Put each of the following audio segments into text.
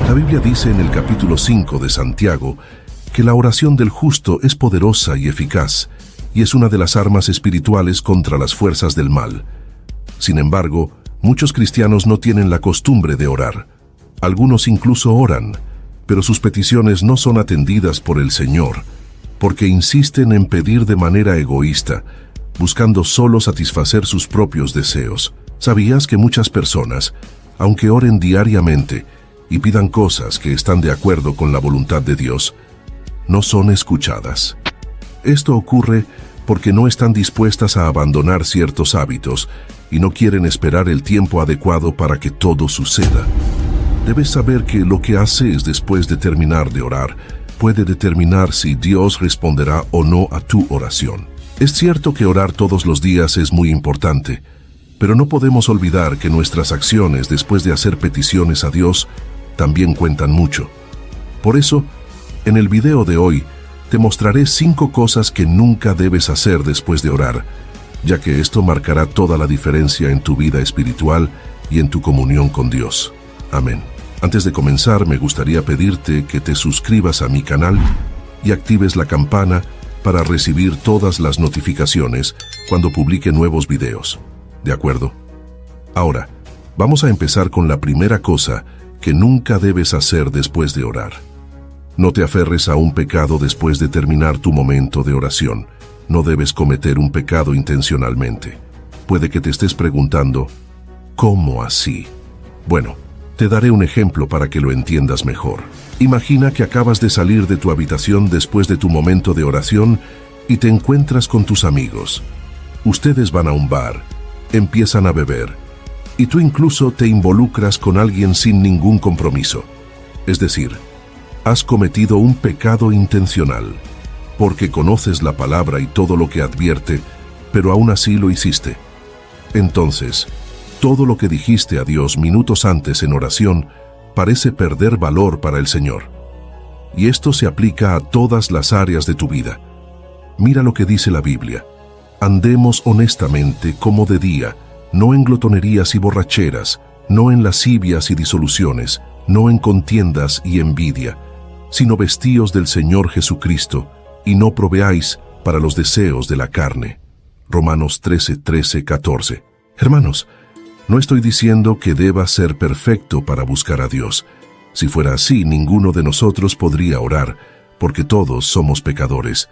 La Biblia dice en el capítulo 5 de Santiago que la oración del justo es poderosa y eficaz, y es una de las armas espirituales contra las fuerzas del mal. Sin embargo, muchos cristianos no tienen la costumbre de orar. Algunos incluso oran, pero sus peticiones no son atendidas por el Señor, porque insisten en pedir de manera egoísta, buscando solo satisfacer sus propios deseos. ¿Sabías que muchas personas, aunque oren diariamente y pidan cosas que están de acuerdo con la voluntad de Dios, no son escuchadas? Esto ocurre porque no están dispuestas a abandonar ciertos hábitos y no quieren esperar el tiempo adecuado para que todo suceda. Debes saber que lo que haces después de terminar de orar puede determinar si Dios responderá o no a tu oración. Es cierto que orar todos los días es muy importante, pero no podemos olvidar que nuestras acciones después de hacer peticiones a Dios también cuentan mucho. Por eso, en el video de hoy, te mostraré 5 cosas que nunca debes hacer después de orar, ya que esto marcará toda la diferencia en tu vida espiritual y en tu comunión con Dios. Amén. Antes de comenzar, me gustaría pedirte que te suscribas a mi canal y actives la campana para recibir todas las notificaciones cuando publique nuevos videos. ¿De acuerdo? Ahora, vamos a empezar con la primera cosa que nunca debes hacer después de orar. No te aferres a un pecado después de terminar tu momento de oración. No debes cometer un pecado intencionalmente. Puede que te estés preguntando, ¿cómo así? Bueno, te daré un ejemplo para que lo entiendas mejor. Imagina que acabas de salir de tu habitación después de tu momento de oración y te encuentras con tus amigos. Ustedes van a un bar, empiezan a beber, y tú incluso te involucras con alguien sin ningún compromiso. Es decir, has cometido un pecado intencional, porque conoces la palabra y todo lo que advierte, pero aún así lo hiciste. Entonces, todo lo que dijiste a Dios minutos antes en oración parece perder valor para el Señor. Y esto se aplica a todas las áreas de tu vida. Mira lo que dice la Biblia. Andemos honestamente como de día, no en glotonerías y borracheras, no en lascivias y disoluciones, no en contiendas y envidia, sino vestíos del Señor Jesucristo, y no proveáis para los deseos de la carne. Romanos 13:14. Hermanos, no estoy diciendo que debas ser perfecto para buscar a Dios. Si fuera así, ninguno de nosotros podría orar, porque todos somos pecadores.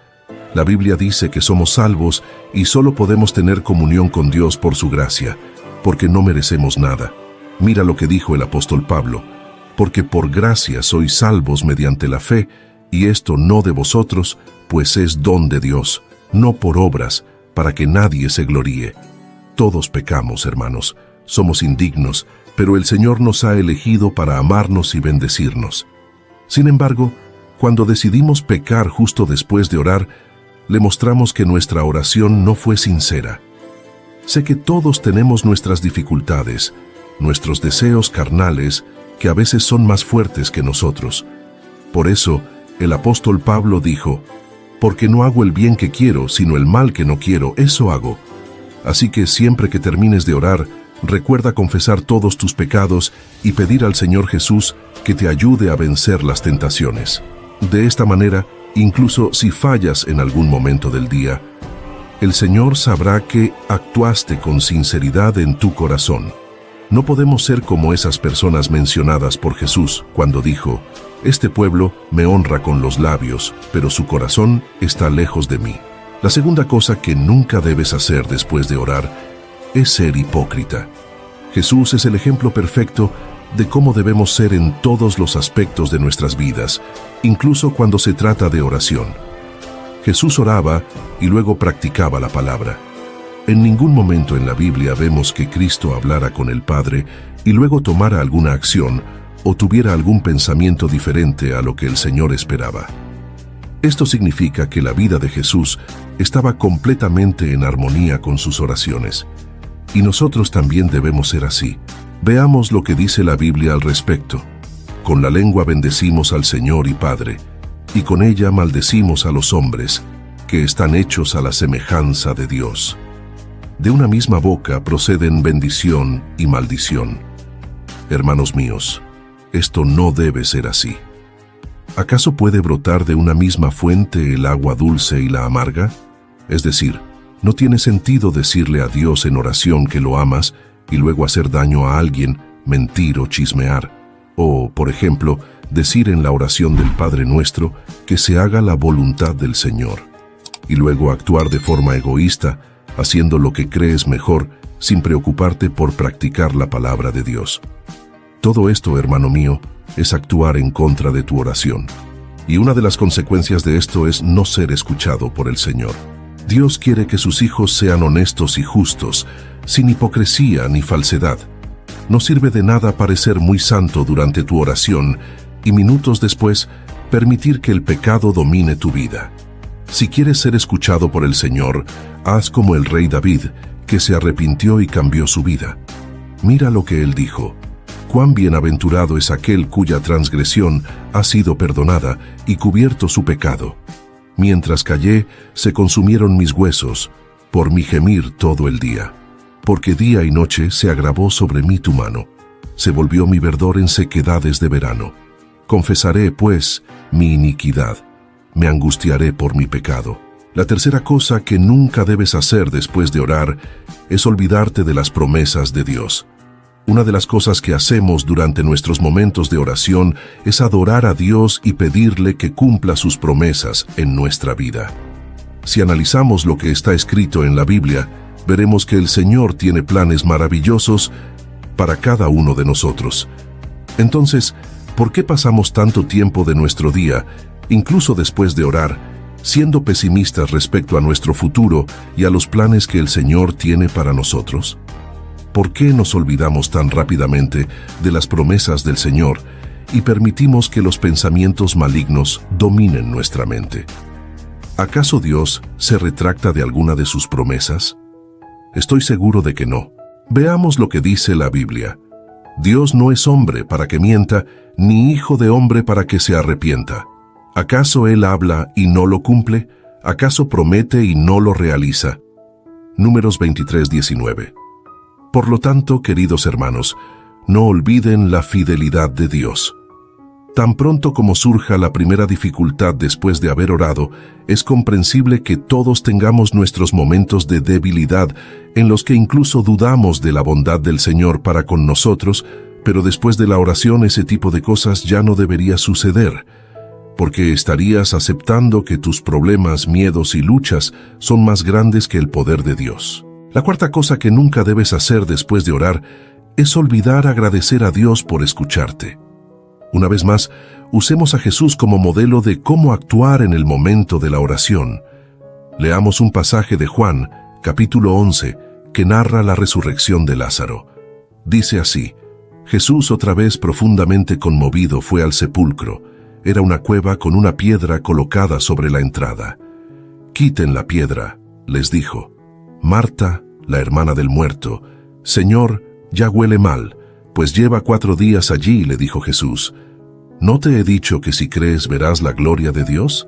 La Biblia dice que somos salvos y solo podemos tener comunión con Dios por su gracia, porque no merecemos nada. Mira lo que dijo el apóstol Pablo, porque por gracia sois salvos mediante la fe, y esto no de vosotros, pues es don de Dios, no por obras, para que nadie se gloríe. Todos pecamos, hermanos, somos indignos, pero el Señor nos ha elegido para amarnos y bendecirnos. Sin embargo, cuando decidimos pecar justo después de orar, le mostramos que nuestra oración no fue sincera. Sé que todos tenemos nuestras dificultades, nuestros deseos carnales, que a veces son más fuertes que nosotros. Por eso, el apóstol Pablo dijo, «Porque no hago el bien que quiero, sino el mal que no quiero, eso hago». Así que siempre que termines de orar, recuerda confesar todos tus pecados y pedir al Señor Jesús que te ayude a vencer las tentaciones. De esta manera, incluso si fallas en algún momento del día, el Señor sabrá que actuaste con sinceridad en tu corazón. No podemos ser como esas personas mencionadas por Jesús cuando dijo, «Este pueblo me honra con los labios, pero su corazón está lejos de mí». La segunda cosa que nunca debes hacer después de orar es ser hipócrita. Jesús es el ejemplo perfecto de cómo debemos ser en todos los aspectos de nuestras vidas, incluso cuando se trata de oración. Jesús oraba y luego practicaba la palabra. En ningún momento en la Biblia vemos que Cristo hablara con el Padre y luego tomara alguna acción o tuviera algún pensamiento diferente a lo que el Señor esperaba. Esto significa que la vida de Jesús estaba completamente en armonía con sus oraciones. Y nosotros también debemos ser así. Veamos lo que dice la Biblia al respecto. Con la lengua bendecimos al Señor y Padre, y con ella maldecimos a los hombres, que están hechos a la semejanza de Dios. De una misma boca proceden bendición y maldición. Hermanos míos, esto no debe ser así. ¿Acaso puede brotar de una misma fuente el agua dulce y la amarga? Es decir, no tiene sentido decirle a Dios en oración que lo amas y luego hacer daño a alguien, mentir o chismear. O, por ejemplo, decir en la oración del Padre Nuestro que se haga la voluntad del Señor. Y luego actuar de forma egoísta, haciendo lo que crees mejor, sin preocuparte por practicar la palabra de Dios. Todo esto, hermano mío, es actuar en contra de tu oración. Y una de las consecuencias de esto es no ser escuchado por el Señor. Dios quiere que sus hijos sean honestos y justos, sin hipocresía ni falsedad. No sirve de nada parecer muy santo durante tu oración y minutos después permitir que el pecado domine tu vida. Si quieres ser escuchado por el Señor, haz como el rey David, que se arrepintió y cambió su vida. Mira lo que él dijo: «Cuán bienaventurado es aquel cuya transgresión ha sido perdonada y cubierto su pecado. Mientras callé, se consumieron mis huesos, por mi gemir todo el día. Porque día y noche se agravó sobre mí tu mano, se volvió mi verdor en sequedades de verano. Confesaré, pues, mi iniquidad, me angustiaré por mi pecado». La tercera cosa que nunca debes hacer después de orar es olvidarte de las promesas de Dios. Una de las cosas que hacemos durante nuestros momentos de oración es adorar a Dios y pedirle que cumpla sus promesas en nuestra vida. Si analizamos lo que está escrito en la Biblia, veremos que el Señor tiene planes maravillosos para cada uno de nosotros. Entonces, ¿por qué pasamos tanto tiempo de nuestro día, incluso después de orar, siendo pesimistas respecto a nuestro futuro y a los planes que el Señor tiene para nosotros? ¿Por qué nos olvidamos tan rápidamente de las promesas del Señor y permitimos que los pensamientos malignos dominen nuestra mente? ¿Acaso Dios se retracta de alguna de sus promesas? Estoy seguro de que no. Veamos lo que dice la Biblia. Dios no es hombre para que mienta, ni hijo de hombre para que se arrepienta. ¿Acaso Él habla y no lo cumple? ¿Acaso promete y no lo realiza? Números 23:19. Por lo tanto, queridos hermanos, no olviden la fidelidad de Dios. Tan pronto como surja la primera dificultad después de haber orado, es comprensible que todos tengamos nuestros momentos de debilidad en los que incluso dudamos de la bondad del Señor para con nosotros, pero después de la oración ese tipo de cosas ya no debería suceder, porque estarías aceptando que tus problemas, miedos y luchas son más grandes que el poder de Dios. La cuarta cosa que nunca debes hacer después de orar es olvidar agradecer a Dios por escucharte. Una vez más, usemos a Jesús como modelo de cómo actuar en el momento de la oración. Leamos un pasaje de Juan, capítulo 11, que narra la resurrección de Lázaro. Dice así: Jesús, otra vez profundamente conmovido, fue al sepulcro. Era una cueva con una piedra colocada sobre la entrada. «Quiten la piedra», les dijo. Marta, la hermana del muerto: «Señor, ya huele mal, pues lleva 4 días allí», le dijo Jesús. «¿No te he dicho que si crees verás la gloria de Dios?».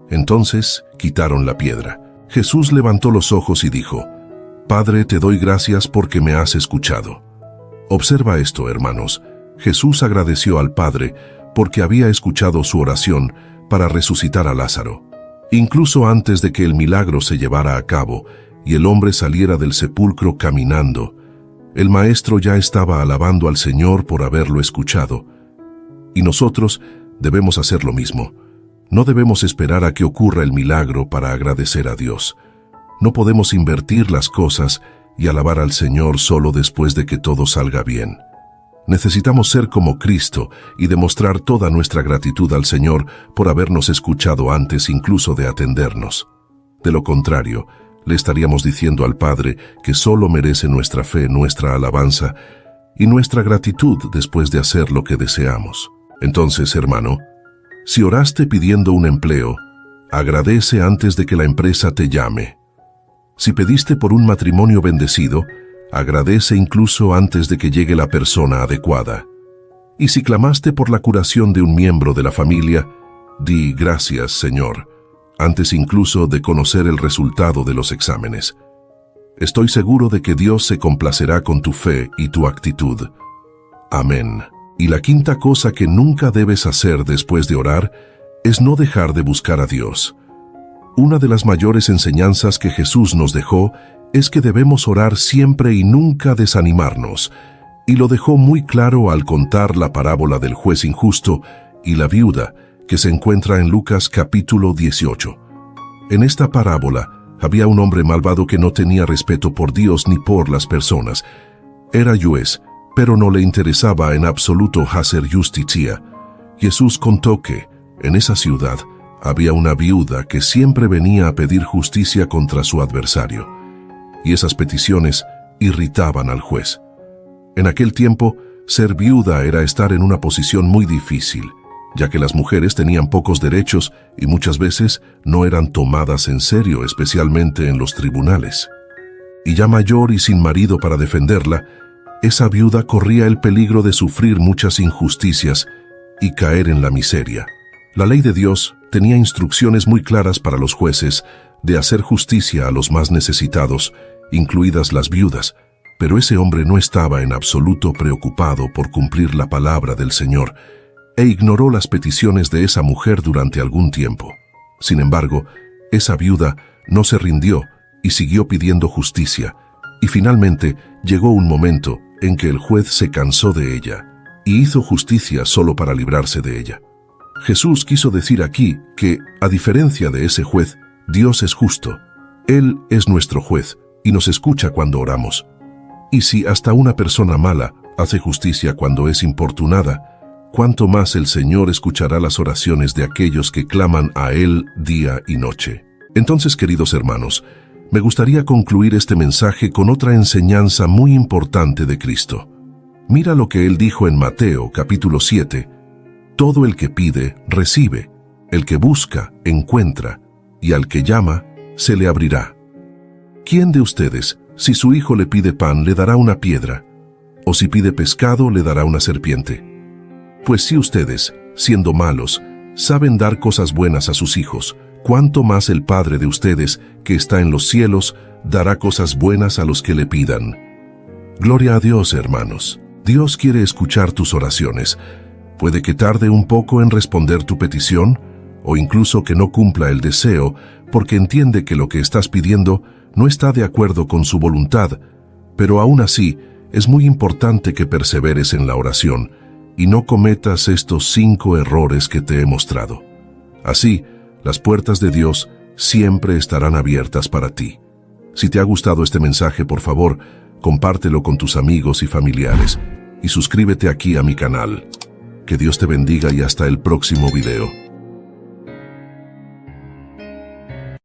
Entonces quitaron la piedra. Jesús levantó los ojos y dijo: «Padre, te doy gracias porque me has escuchado». Observa esto, hermanos. Jesús agradeció al Padre porque había escuchado su oración para resucitar a Lázaro. Incluso antes de que el milagro se llevara a cabo y el hombre saliera del sepulcro caminando, el Maestro ya estaba alabando al Señor por haberlo escuchado. Y nosotros debemos hacer lo mismo. No debemos esperar a que ocurra el milagro para agradecer a Dios. No podemos invertir las cosas y alabar al Señor solo después de que todo salga bien. Necesitamos ser como Cristo y demostrar toda nuestra gratitud al Señor por habernos escuchado antes incluso de atendernos. De lo contrario, le estaríamos diciendo al Padre que solo merece nuestra fe, nuestra alabanza y nuestra gratitud después de hacer lo que deseamos. Entonces, hermano, si oraste pidiendo un empleo, agradece antes de que la empresa te llame. Si pediste por un matrimonio bendecido, agradece incluso antes de que llegue la persona adecuada. Y si clamaste por la curación de un miembro de la familia, di gracias, Señor, antes incluso de conocer el resultado de los exámenes. Estoy seguro de que Dios se complacerá con tu fe y tu actitud. Amén. Y la quinta cosa que nunca debes hacer después de orar es no dejar de buscar a Dios. Una de las mayores enseñanzas que Jesús nos dejó es que debemos orar siempre y nunca desanimarnos, y lo dejó muy claro al contar la parábola del juez injusto y la viuda, que se encuentra en Lucas capítulo 18. En esta parábola había un hombre malvado que no tenía respeto por Dios ni por las personas. Era juez, pero no le interesaba en absoluto hacer justicia. Jesús contó que, en esa ciudad, había una viuda que siempre venía a pedir justicia contra su adversario, y esas peticiones irritaban al juez. En aquel tiempo, ser viuda era estar en una posición muy difícil, ya que las mujeres tenían pocos derechos y muchas veces no eran tomadas en serio, especialmente en los tribunales. Y ya mayor y sin marido para defenderla, esa viuda corría el peligro de sufrir muchas injusticias y caer en la miseria. La ley de Dios tenía instrucciones muy claras para los jueces de hacer justicia a los más necesitados, incluidas las viudas, pero ese hombre no estaba en absoluto preocupado por cumplir la palabra del Señor e ignoró las peticiones de esa mujer durante algún tiempo. Sin embargo, esa viuda no se rindió y siguió pidiendo justicia, y finalmente llegó un momento en que el juez se cansó de ella y hizo justicia solo para librarse de ella. Jesús quiso decir aquí que, a diferencia de ese juez, Dios es justo. Él es nuestro juez y nos escucha cuando oramos. Y si hasta una persona mala hace justicia cuando es importunada, cuánto más el Señor escuchará las oraciones de aquellos que claman a Él día y noche. Entonces, queridos hermanos, me gustaría concluir este mensaje con otra enseñanza muy importante de Cristo. Mira lo que Él dijo en Mateo capítulo 7. Todo el que pide, recibe. El que busca, encuentra. Y al que llama, se le abrirá. ¿Quién de ustedes, si su hijo le pide pan, le dará una piedra? ¿O si pide pescado, le dará una serpiente? Pues si ustedes, siendo malos, saben dar cosas buenas a sus hijos, cuánto más el Padre de ustedes, que está en los cielos, dará cosas buenas a los que le pidan. Gloria a Dios, hermanos. Dios quiere escuchar tus oraciones. Puede que tarde un poco en responder tu petición, o incluso que no cumpla el deseo, porque entiende que lo que estás pidiendo no está de acuerdo con su voluntad, pero aún así es muy importante que perseveres en la oración y no cometas estos 5 errores que te he mostrado. Así, las puertas de Dios siempre estarán abiertas para ti. Si te ha gustado este mensaje, por favor, compártelo con tus amigos y familiares y suscríbete aquí a mi canal. Que Dios te bendiga y hasta el próximo video.